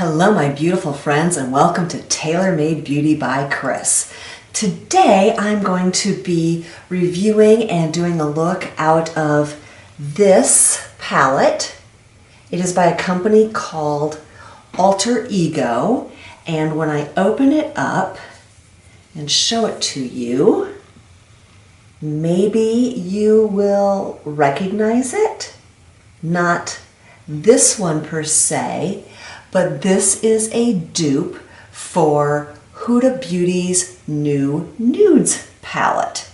Hello my beautiful friends and welcome to Tailor Made Beauty by Kris. Today I'm going to be reviewing and doing a look out of this palette. It is by a company called Alter Ego, and when I open it up and show it to you, maybe you will recognize it. Not this one per se, but this is a dupe for Huda Beauty's new Nudes palette.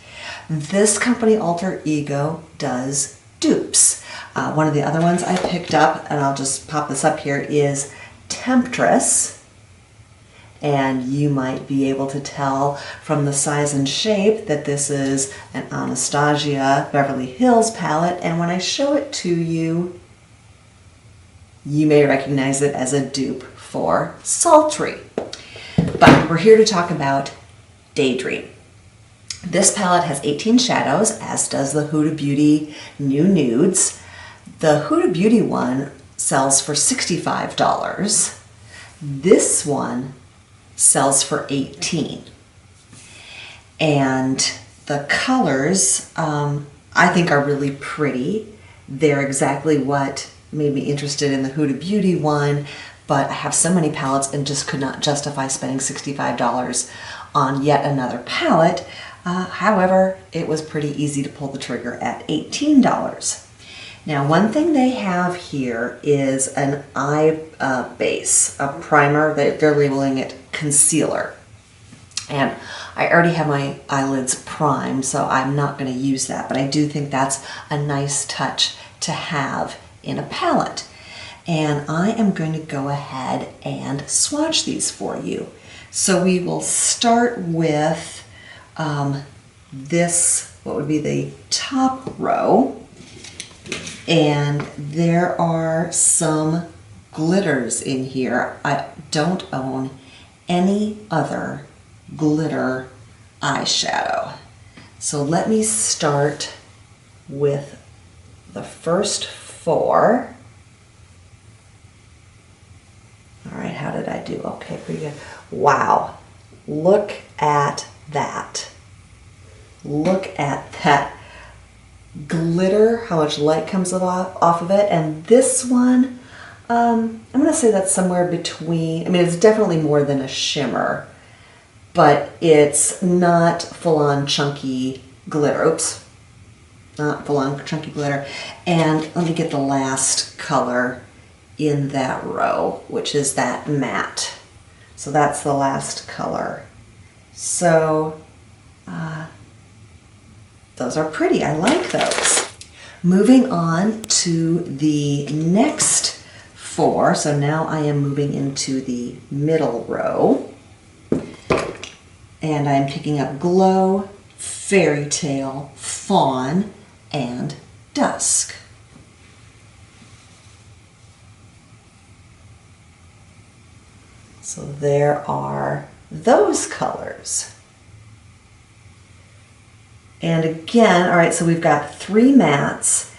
This company, Alter Ego, does dupes. One of the other ones I picked up, and I'll just pop this up here, is Temptress. And you might be able to tell from the size and shape that this is an Anastasia Beverly Hills palette. And when I show it to you, you may recognize it as a dupe for Sultry. But we're here to talk about Daydream. This palette has 18 shadows, as does the Huda Beauty new Nudes. The Huda Beauty one sells for $65. This one sells for $18. And the colors, I think, are really pretty. They're exactly what made me interested in the Huda Beauty one, but I have so many palettes and just could not justify spending $65 on yet another palette. However, it was pretty easy to pull the trigger at $18. Now, one thing they have here is an eye base, a primer. They're labeling it concealer. And I already have my eyelids primed, so I'm not going to use that, but I do think that's a nice touch to have in a palette. And I am going to go ahead and swatch these for you. So we will start with this, what would be the top row. And there are some glitters in here. I don't own any other glitter eyeshadow. So let me start with the first four. All right, how did I do? Okay, pretty good. Wow, look at that. Look at that glitter, how much light comes off of it. And this one, I'm gonna say that's somewhere between, I mean, it's definitely more than a shimmer, but it's not full-on chunky glitter. Oops. Not full-on chunky glitter. And let me get the last color in that row, which is that matte. So that's the last color. So those are pretty. I like those. Moving on to the next four. So now I am moving into the middle row. And I'm picking up Glow, Fairy Tale, Fawn, and Dusk. So there are those colors. And again, all right, so we've got three mattes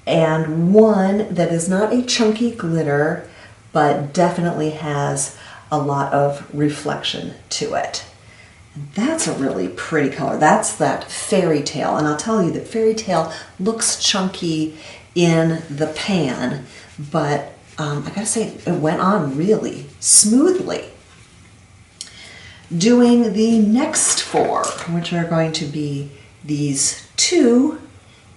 and one that is not a chunky glitter, but definitely has a lot of reflection to it. That's a really pretty color. That's that Fairy Tale. And I'll tell you that Fairy Tale looks chunky in the pan, but I gotta say, it went on really smoothly. Doing the next four, which are going to be these two,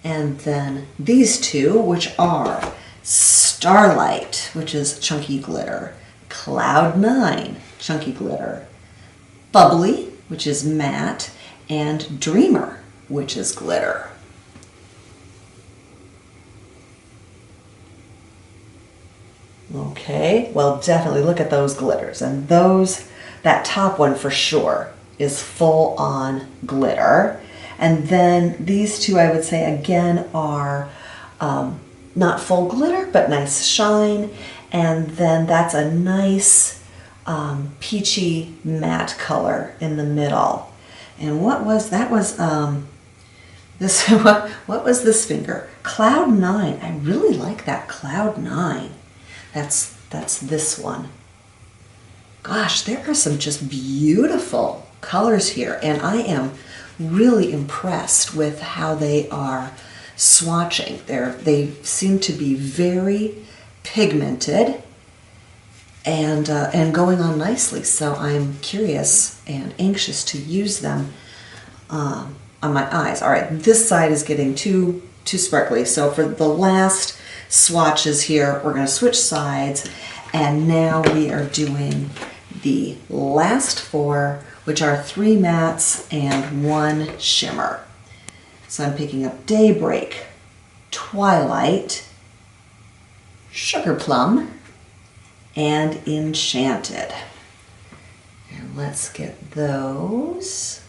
and then these two, which are Starlight, which is chunky glitter, Cloud 9, chunky glitter, Bubbly, which is matte, and Dreamer, which is glitter. Okay, well, definitely look at those glitters. And those, that top one for sure is full on glitter. And then these two, I would say, again, are not full glitter, but nice shine. And then that's a nice peachy matte color in the middle. And what was that? Was this what was this finger? Cloud 9. I really like that Cloud 9. That's this one. Gosh, there are some just beautiful colors here, and I am really impressed with how they are swatching. They seem to be very pigmented and going on nicely. So I'm curious and anxious to use them on my eyes. All right, this side is getting too sparkly. So for the last swatches here, we're going to switch sides, and now we are doing the last 4, which are 3 mattes and 1 shimmer. So I'm picking up Daybreak, Twilight, Sugar Plum, and Enchanted. And let's get those.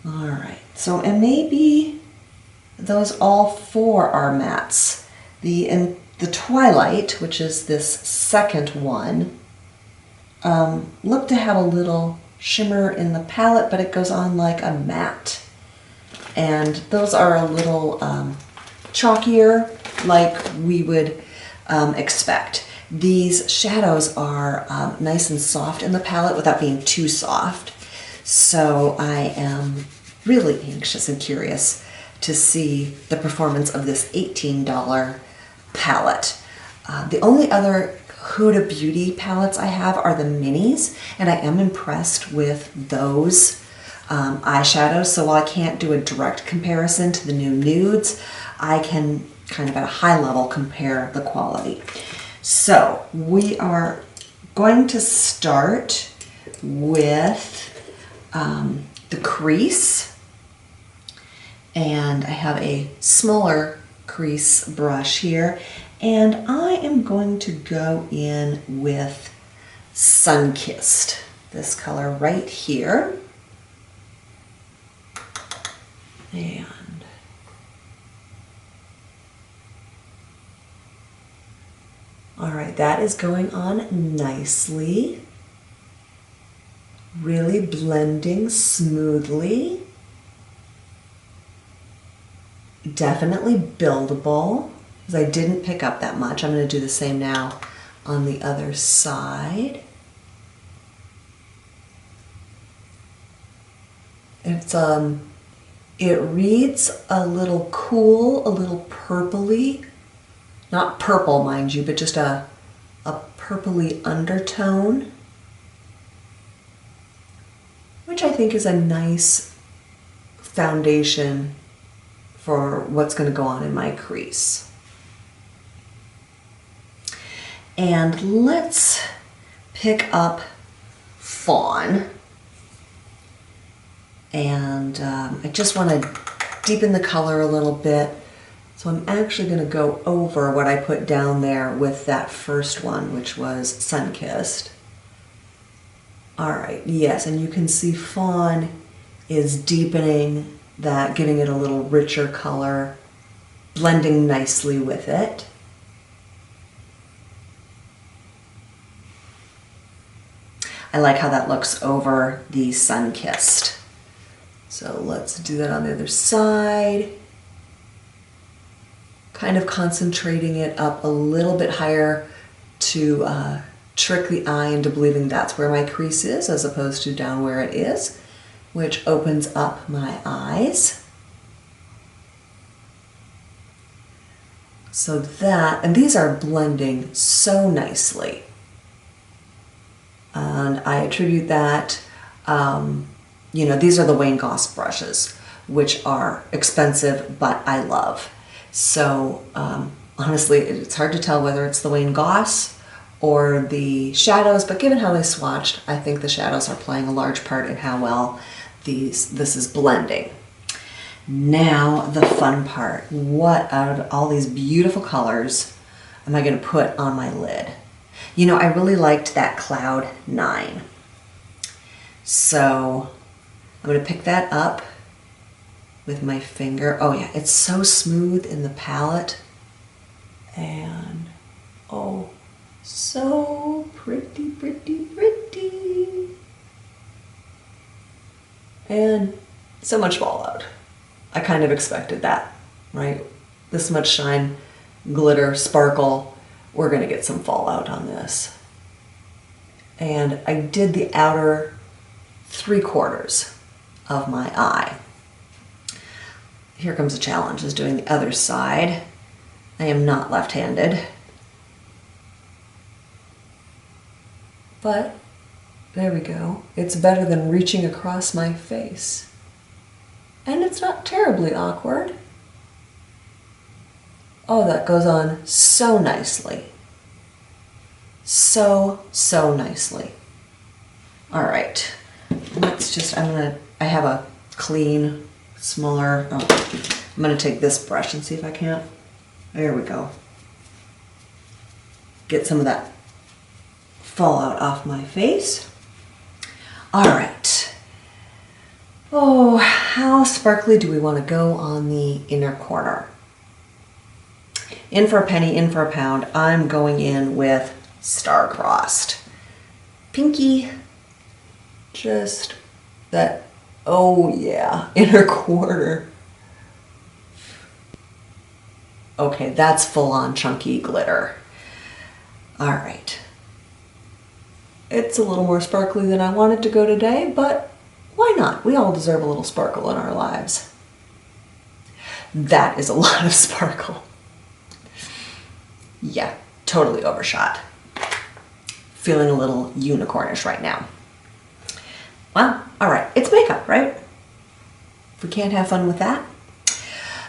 All right, so, and maybe those all 4 are mattes. The Twilight, which is this second one, look to have a little shimmer in the palette, but it goes on like a matte. And those are a little chalkier, like we would expect. These shadows are nice and soft in the palette without being too soft. So I am really anxious and curious to see the performance of this $18 palette. The only other Huda Beauty palettes I have are the minis, and I am impressed with those eyeshadows. So while I can't do a direct comparison to the new Nudes, I can kind of at a high level compare the quality. So we are going to start with the crease, and I have a smaller crease brush here, and I am going to go in with Sunkissed, this color right here. And all right, that is going on nicely. Really blending smoothly. Definitely buildable, because I didn't pick up that much. I'm going to do the same now on the other side. It's it reads a little cool, a little purpley. Not purple, mind you, but just a purpley undertone, which I think is a nice foundation for what's going to go on in my crease. And let's pick up Fawn. And I just want to deepen the color a little bit. So I'm actually going to go over what I put down there with that first one, which was Sunkissed. All right, yes, and you can see Fawn is deepening that, giving it a little richer color, blending nicely with it. I like how that looks over the Sunkissed. So let's do that on the other side. Kind of concentrating it up a little bit higher to trick the eye into believing that's where my crease is, as opposed to down where it is, which opens up my eyes. So that, and these are blending so nicely. And I attribute that, you know, these are the Wayne Goss brushes, which are expensive, but I love. So honestly, it's hard to tell whether it's the Wayne Goss or the shadows, but given how they swatched, I think the shadows are playing a large part in how well this is blending. Now the fun part. What out of all these beautiful colors am I going to put on my lid? You know, I really liked that Cloud 9. So I'm going to pick that up with my finger. Oh yeah, it's so smooth in the palette. And oh, so pretty, pretty, pretty. And so much fallout. I kind of expected that, right? This much shine, glitter, sparkle. We're gonna get some fallout on this. And I did the outer 3/4 of my eye. Here comes a challenge, is doing the other side. I am not left-handed. But there we go. It's better than reaching across my face. And it's not terribly awkward. Oh, that goes on so nicely. So nicely. All right, let's just, I have a clean, smaller, I'm gonna take this brush and see if I can't. There we go. Get some of that fallout off my face. All right. Oh, how sparkly do we want to go on the inner corner? In for a penny, in for a pound. I'm going in with star-crossed. Pinky. Just that, oh yeah, inner corner. Okay, that's full-on chunky glitter. All right. It's a little more sparkly than I wanted to go today, but why not? We all deserve a little sparkle in our lives. That is a lot of sparkle. Yeah, totally overshot. Feeling a little unicornish right now. Well, all right, it's makeup, right? If we can't have fun with that.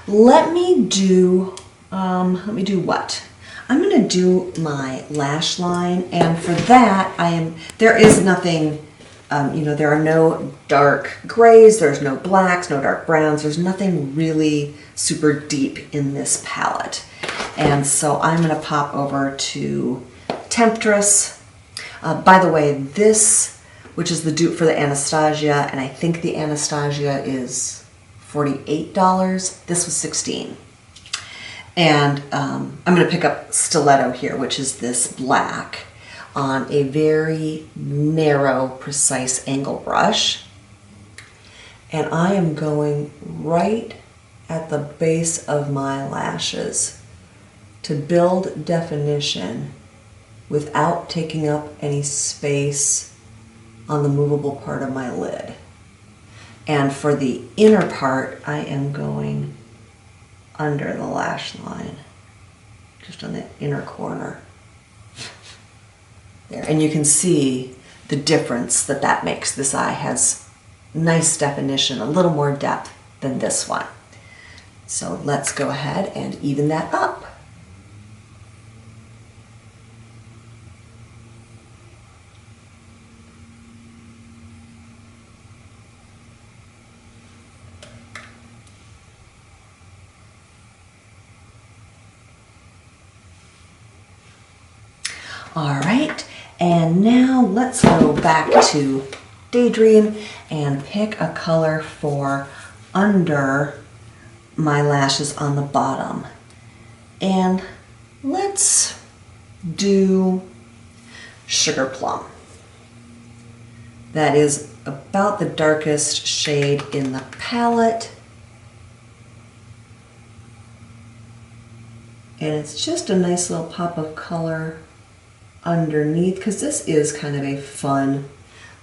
Let me do what? I'm gonna do my lash line, and for that, there is nothing, there are no dark grays, there's no blacks, no dark browns, there's nothing really super deep in this palette. And so I'm gonna pop over to Temptress. By the way, this, which is the dupe for the Anastasia, and I think the Anastasia is $48, this was $16. And I'm going to pick up Stiletto here, which is this black, on a very narrow, precise angle brush. And I am going right at the base of my lashes to build definition without taking up any space on the movable part of my lid. And for the inner part, I am going under the lash line, just on the inner corner. There, and you can see the difference that makes. This eye has nice definition, a little more depth than this one. So let's go ahead and even that up. All right, and now let's go back to Daydream and pick a color for under my lashes on the bottom. And let's do Sugar Plum. That is about the darkest shade in the palette. And it's just a nice little pop of color underneath, because this is kind of a fun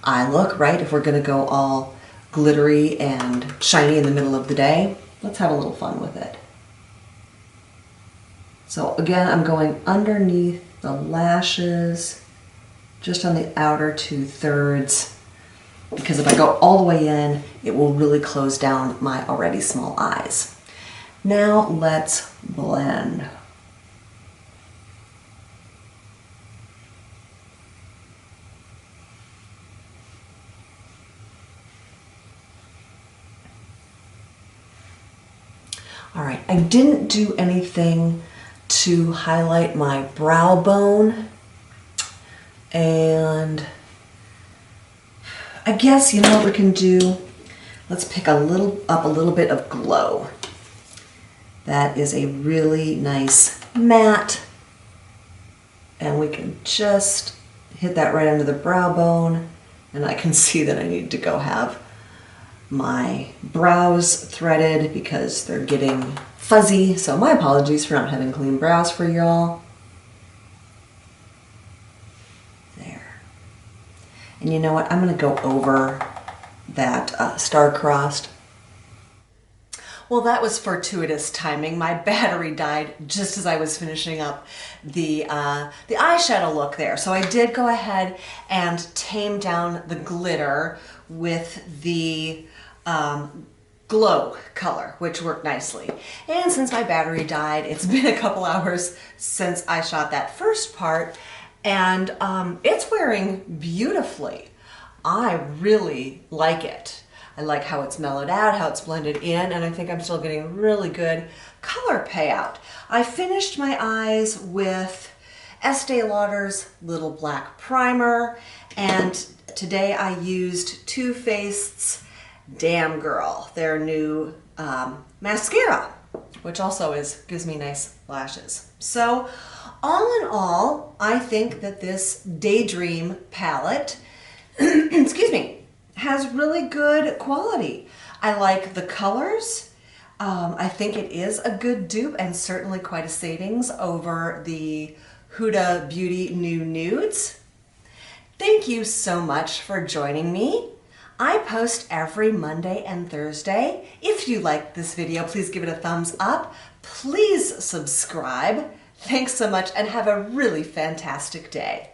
eye look, right? If we're going to go all glittery and shiny in the middle of the day, let's have a little fun with it. So again, I'm going underneath the lashes, just on the outer 2/3, because if I go all the way in, it will really close down my already small eyes. Now let's blend. All right, I didn't do anything to highlight my brow bone, and I guess, you know what we can do? Let's pick up a little bit of glow. That is a really nice matte, and we can just hit that right under the brow bone, and I can see that I need to go have my brows threaded because they're getting fuzzy, so my apologies for not having clean brows for y'all. There. And you know what? I'm going to go over that star-crossed. Well, that was fortuitous timing. My battery died just as I was finishing up the eyeshadow look there. So I did go ahead and tame down the glitter with the glow color, which worked nicely. And since my battery died, it's been a couple hours since I shot that first part, and it's wearing beautifully. I really like it. I like how it's mellowed out, how it's blended in, and I think I'm still getting really good color payout. I finished my eyes with Estee Lauder's Little Black Primer, and today I used Too Faced's Damn Girl, their new mascara, which also gives me nice lashes. So all in all, I think that this Daydream palette, excuse me, has really good quality. I like the colors. I think it is a good dupe and certainly quite a savings over the Huda Beauty new Nudes. Thank you so much for joining me. I post every Monday and Thursday. If you liked this video, please give it a thumbs up. Please subscribe. Thanks so much and have a really fantastic day.